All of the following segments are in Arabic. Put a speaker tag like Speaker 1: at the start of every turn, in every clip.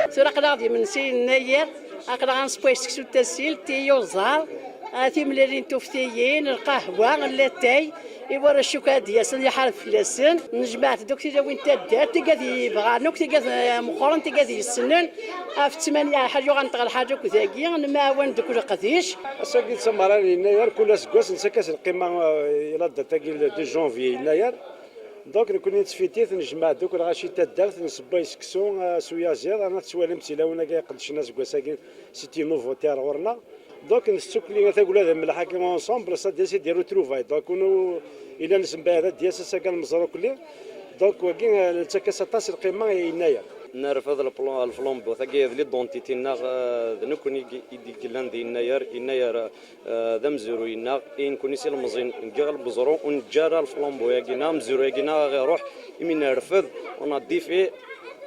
Speaker 1: سرق راضي من سين نير أقرأ نسبويس كسو تسيل تيوزار تيملالين توفتيين القهوة اللاتاي إيوا الشوكادية سن يحارب فلاسن نجمعت دوك تيجا وين تدار تيقاذي بغا نوك تيقاذ مخورن تيقاذي السنن في 8 حاجة غنطغى الحاجة كذاكي نماون دوك القديش
Speaker 2: أساكي تسمران يناير كل سكواس نسكاس القيمة إلى تاكي دو جونفي يناير دونك نكون نتفيتيت نجمع دوك الغاشي تدارت نصبا يسكسو سويا زير أنا تسوالم تيلاونا كاع قدشنا سكواساكي سيتي نوفو تاع غورنا دونك نستوكلي تقول هذا مليح كيما اونسومبل سا ديال ديرو تروفاي دونك الى نسمى هذا ديال ساكن مزرو كلي دونك وكين نتكاس طاس القيمه يناير
Speaker 3: نرفض الفلومبو ثقي لي دونتيتي ناغ نكون يدي كلان دي يناير ذا مزرو يناغ ان كوني سي المزين نقال البزرو ونجار الفلومبو ياكينا مزرو ياكينا غيروح يمين نرفض ونضيفي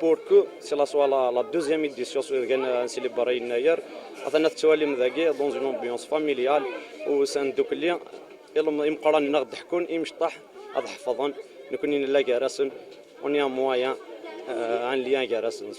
Speaker 3: pour que cela soit la deuxième édition sur le célébrer يناير أثناء التوالي مذاقي dans une ambiance familiale وسندوك اللي يمقراني نغد حكون يمشطح هذا حفظا نكون نلاقي راسن ونيا موايا عن ليا راسن